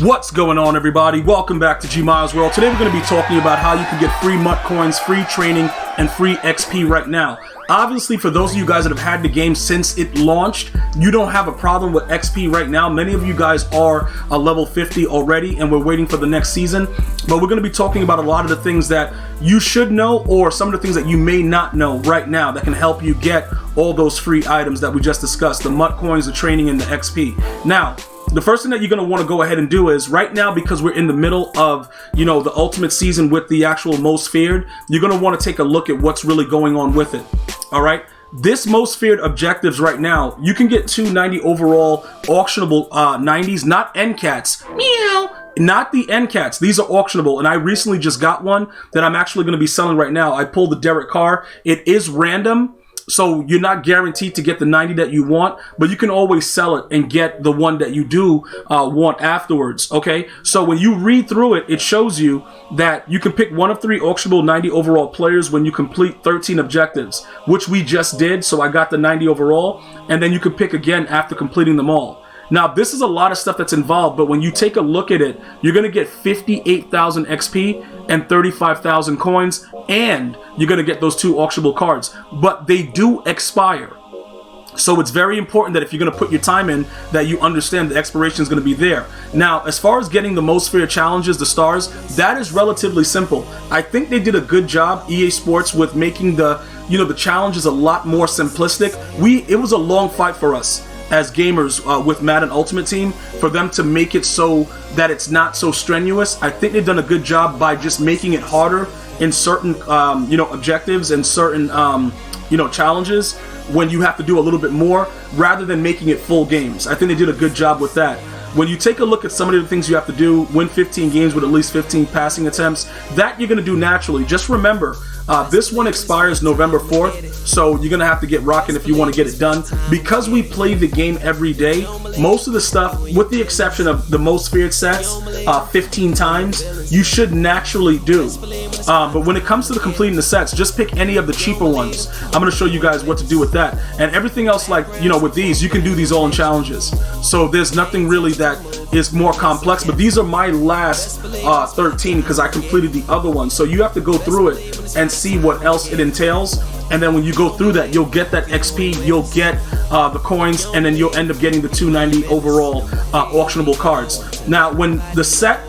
What's going on, everybody? Welcome back to GmiasWorld. Today we're going to be talking about how you can get free Mutcoins, free training, and free XP right now. Obviously, for those of you guys that have had the game since it launched, you don't have a problem with XP right now. Many of you guys are a level 50 already, and we're waiting for the next season. But we're going to be talking about a lot of the things that you should know, or some of the things that you may not know right now that can help you get all those free items that we just discussed, the Mutcoins, the training, and the XP. Now, the first thing that you're going to want to go ahead and do is, right now, because we're in the middle of, the ultimate season with the actual most feared, you're going to want to take a look at what's really going on with it. All right. This most feared objectives right now, you can get 290 overall auctionable 90s, not end cats. Meow. Not the end cats. These are auctionable, and I recently just got one that I'm actually going to be selling right now. I pulled the Derek Carr. It is random, so you're not guaranteed to get the 90 that you want, but you can always sell it and get the one that you do want afterwards, okay? So when you read through it, it shows you that you can pick one of 3 auctionable 90 overall players when you complete 13 objectives, which we just did, so I got the 90 overall, and then you can pick again after completing them all. Now, this is a lot of stuff that's involved, but when you take a look at it, you're going to get 58,000 XP and 35,000 coins, and you're going to get those 2 auctionable cards. But they do expire. So it's very important that if you're going to put your time in, that you understand the expiration is going to be there. Now, as far as getting the most fair challenges, the stars, that is relatively simple. I think they did a good job, EA Sports, with making the challenges a lot more simplistic. It was a long fight for us as gamers with Madden Ultimate Team, for them to make it so that it's not so strenuous. I think they've done a good job by just making it harder in certain objectives and certain challenges when you have to do a little bit more, rather than making it full games. I think they did a good job with that. When you take a look at some of the things you have to do, win 15 games with at least 15 passing attempts, that you're going to do naturally. Just remember, this one expires November 4th, so you're going to have to get rocking if you want to get it done. Because we play the game every day, most of the stuff, with the exception of the most feared sets, 15 times, you should naturally do. But when it comes to completing the sets, just pick any of the cheaper ones. I'm going to show you guys what to do with that. And everything else, like, with these, you can do these all in challenges. So there's nothing really that is more complex, but these are my last 13 because I completed the other one. So you have to go through it and see what else it entails, and then when you go through that, you'll get that XP, you'll get the coins, and then you'll end up getting the 290 overall auctionable cards. Now, when the set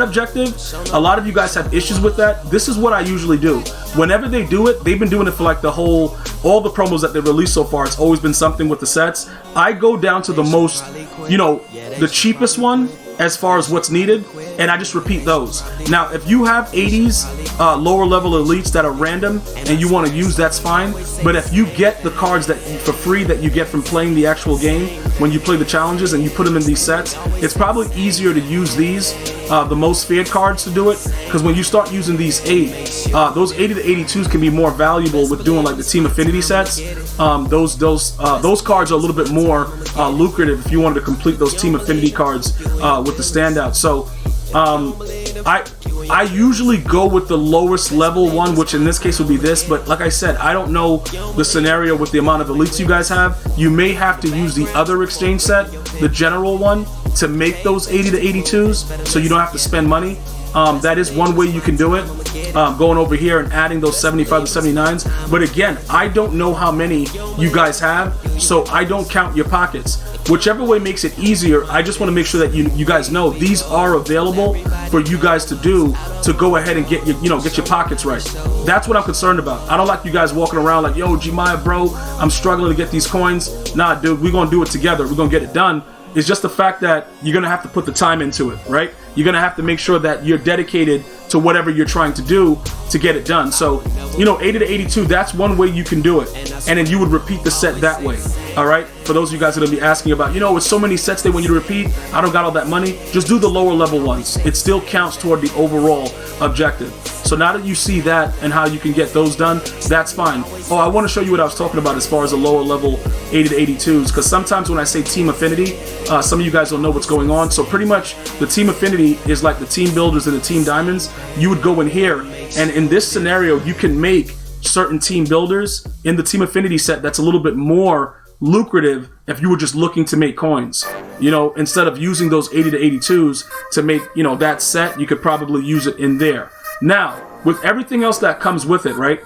objective, a lot of you guys have issues with that. This is what I usually do. Whenever they do it, they've been doing it for like all the promos that they've released so far. It's always been something with the sets. I go down to the most, the cheapest one as far as what's needed, and I just repeat those. Now, if you have 80s lower level elites that are random and you want to use, that's fine. But if you get the cards that for free that you get from playing the actual game when you play the challenges and you put them in these sets, it's probably easier to use these the most feared cards to do it, because when you start using these 80, those 80 to 82s can be more valuable with doing like the Team Affinity sets. Those cards are a little bit more lucrative if you wanted to complete those Team Affinity cards with the standout. So I usually go with the lowest level one, which in this case would be this, but like I said, I don't know the scenario with the amount of elites you guys have. You may have to use the other exchange set, the general one, to make those 80 to 82s, so you don't have to spend money. That is one way you can do it, going over here and adding those 75 to 79s. But again, I don't know how many you guys have, so I don't count your pockets. Whichever way makes it easier, I just want to make sure that you guys know these are available for you guys to do, to go ahead and get your pockets right. That's what I'm concerned about. I don't like you guys walking around like, yo, Gmia, bro, I'm struggling to get these coins. Nah, dude, we're going to do it together. We're going to get it done. It's just the fact that you're going to have to put the time into it, right? You're going to have to make sure that you're dedicated to whatever you're trying to do to get it done. So, 80 to 82, that's one way you can do it. And then you would repeat the set that way, all right? For those of you guys that will be asking about, with so many sets they want you to repeat, I don't got all that money. Just do the lower level ones. It still counts toward the overall objective. So now that you see that and how you can get those done, that's fine. Oh, I want to show you what I was talking about as far as the lower level 80 to 82s, because sometimes when I say Team Affinity, some of you guys don't know what's going on. So pretty much the Team Affinity is like the Team Builders and the Team Diamonds. You would go in here, and in this scenario, you can make certain Team Builders in the Team Affinity set that's a little bit more lucrative if you were just looking to make coins. You know, instead of using those 80 to 82s to make, you know, that set, you could probably use it in there. Now, with everything else that comes with it, right?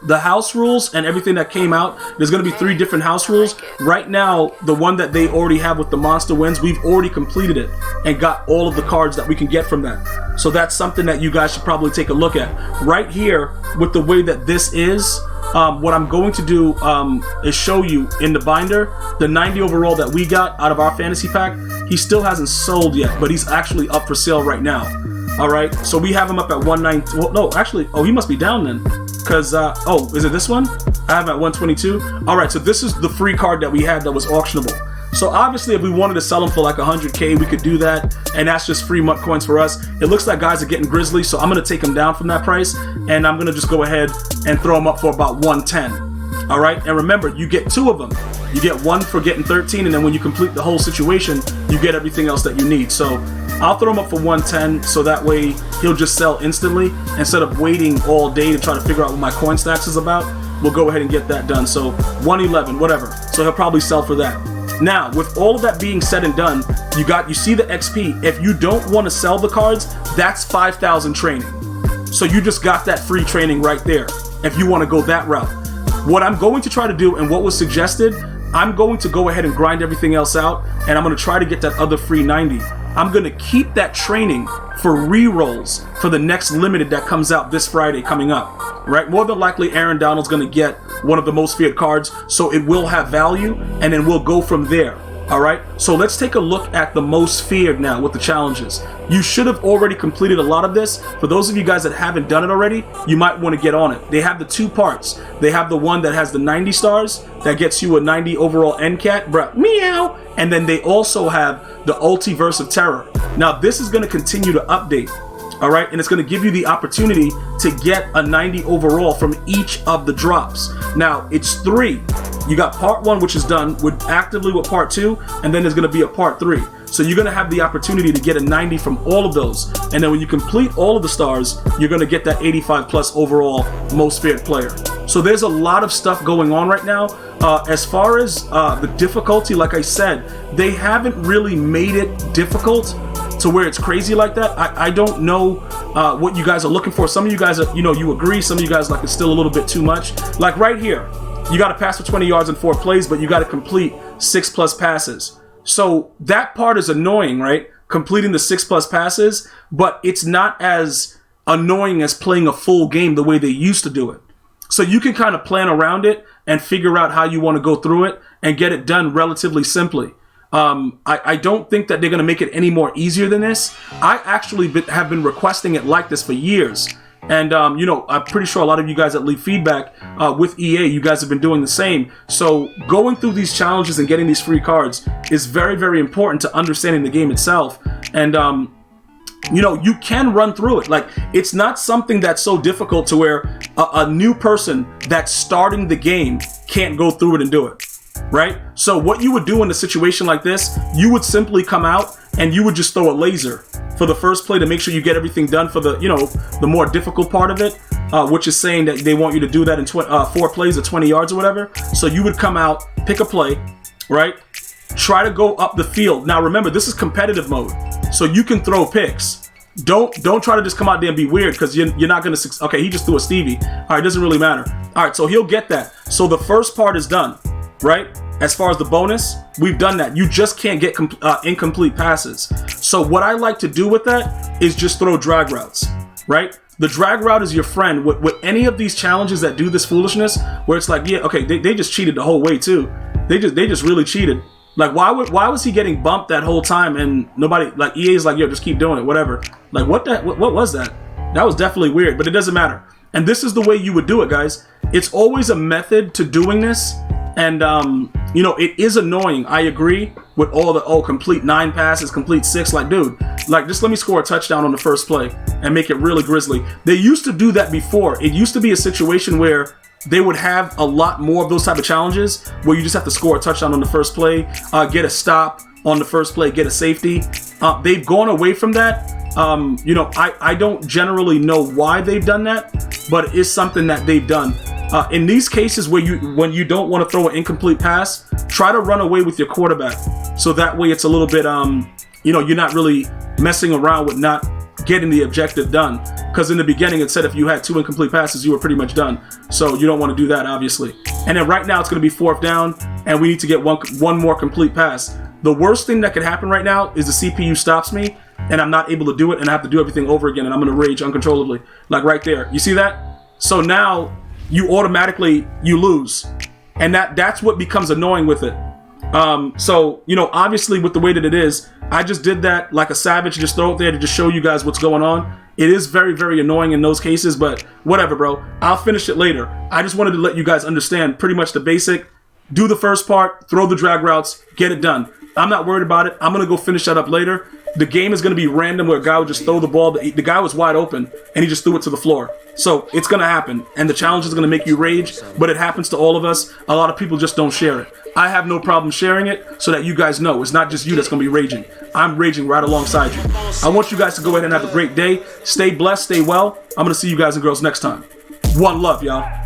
The house rules and everything that came out, there's going to be 3 different house rules. Right now, the one that they already have with the monster wins, we've already completed it and got all of the cards that we can get from that. So that's something that you guys should probably take a look at. Right here, with the way that this is, what I'm going to do is show you in the binder, the 90 overall that we got out of our fantasy pack. He still hasn't sold yet, but he's actually up for sale right now. All right, so we have him up at 190. Well, no, actually, oh, he must be down then. Because, oh, is it this one? I have him at 122. All right, so this is the free card that we had that was auctionable. So obviously, if we wanted to sell them for like 100K, we could do that. And that's just free Mutcoins for us. It looks like guys are getting grizzly, so I'm going to take them down from that price. And I'm going to just go ahead and throw them up for about 110. All right, and remember, you get 2 of them. You get 1 for getting 13, and then when you complete the whole situation, you get everything else that you need. So I'll throw him up for 110, so that way he'll just sell instantly instead of waiting all day to try to figure out what my coin stacks is about. We'll go ahead and get that done. So 111, whatever. So he'll probably sell for that. Now, with all of that being said and done, you see the XP. If you don't want to sell the cards, that's 5,000 training. So you just got that free training right there if you want to go that route. What I'm going to try to do, and what was suggested, I'm going to go ahead and grind everything else out, and I'm going to try to get that other free 90. I'm going to keep that training for re-rolls for the next limited that comes out this Friday coming up, right? More than likely, Aaron Donald's going to get one of the most feared cards, so it will have value, and then we'll go from there, all right? So let's take a look at the most feared now with the challenges. You should have already completed a lot of this. For those of you guys that haven't done it already, you might want to get on it. They have the 2 parts. They have the one that has the 90 stars, that gets you a 90 overall NCAT, bruh, meow, and then they also have the Ultiverse of Terror. Now, this is going to continue to update, all right? And it's going to give you the opportunity to get a 90 overall from each of the drops. Now, it's 3. You got part 1, which is done actively with part 2, and then there's going to be a part 3. So you're going to have the opportunity to get a 90 from all of those. And then when you complete all of the stars, you're going to get that 85 plus overall most feared player. So there's a lot of stuff going on right now. As far as the difficulty, like I said, they haven't really made it difficult to where it's crazy like that. I don't know what you guys are looking for. Some of you guys are, you agree. Some of you guys like it's still a little bit too much. Like right here, you got to pass for 20 yards in 4 plays, but you got to complete 6+ passes. So that part is annoying, right? Completing the 6+ passes, but it's not as annoying as playing a full game the way they used to do it. So you can kind of plan around it and figure out how you want to go through it and get it done relatively simply. I don't think that they're going to make it any more easier than this. I actually have been requesting it like this for years. And, I'm pretty sure a lot of you guys that leave feedback with EA, you guys have been doing the same. So going through these challenges and getting these free cards is very, very important to understanding the game itself. And, you can run through it. Like, it's not something that's so difficult to where a new person that's starting the game can't go through it and do it, right? So what you would do in a situation like this, you would simply come out and you would just throw a laser for the first play to make sure you get everything done for the, the more difficult part of it, which is saying that they want you to do that in 4 plays or 20 yards or whatever. So you would come out, pick a play, right? Try to go up the field. Now remember, this is competitive mode, so you can throw picks. Don't try to just come out there and be weird, because you're not going to. Okay, he just threw a Stevie. All right, doesn't really matter. All right, so he'll get that. So the first part is done, right? As far as the bonus, we've done that. You just can't get incomplete passes. So what I like to do with that is just throw drag routes, right? The drag route is your friend with any of these challenges that do this foolishness, where it's like, yeah, okay, they just cheated the whole way too. They just really cheated. Like, why was he getting bumped that whole time and nobody, like, EA's like, yo, just keep doing it, whatever. Like, what was that? That was definitely weird, but it doesn't matter. And this is the way you would do it, guys. It's always a method to doing this. And, it is annoying. I agree with all the, complete 9 passes, complete 6. Like, dude, like, just let me score a touchdown on the first play and make it really grisly. They used to do that before. It used to be a situation where they would have a lot more of those type of challenges where you just have to score a touchdown on the first play, get a stop on the first play, get a safety. They've gone away from that. I don't generally know why they've done that, but it is something that they've done. In these cases when you don't want to throw an incomplete pass, try to run away with your quarterback. So that way it's a little bit, you're not really messing around with not getting the objective done. Because in the beginning it said if you had 2 incomplete passes, you were pretty much done. So you don't want to do that, obviously. And then right now it's going to be 4th down, and we need to get one more complete pass. The worst thing that could happen right now is the CPU stops me, and I'm not able to do it, and I have to do everything over again, and I'm going to rage uncontrollably. Like right there. You see that? So now you lose. And that's what becomes annoying with it. So, obviously with the way that it is, I just did that like a savage, just throw it there to just show you guys what's going on. It is very, very annoying in those cases, but whatever, bro. I'll finish it later. I just wanted to let you guys understand pretty much the basic. Do the first part, throw the drag routes, get it done. I'm not worried about it. I'm going to go finish that up later. The game is going to be random where a guy would just throw the ball. The guy was wide open, and he just threw it to the floor. So it's going to happen, and the challenge is going to make you rage, but it happens to all of us. A lot of people just don't share it. I have no problem sharing it so that you guys know it's not just you that's going to be raging. I'm raging right alongside you. I want you guys to go ahead and have a great day. Stay blessed, stay well. I'm going to see you guys and girls next time. One love, y'all.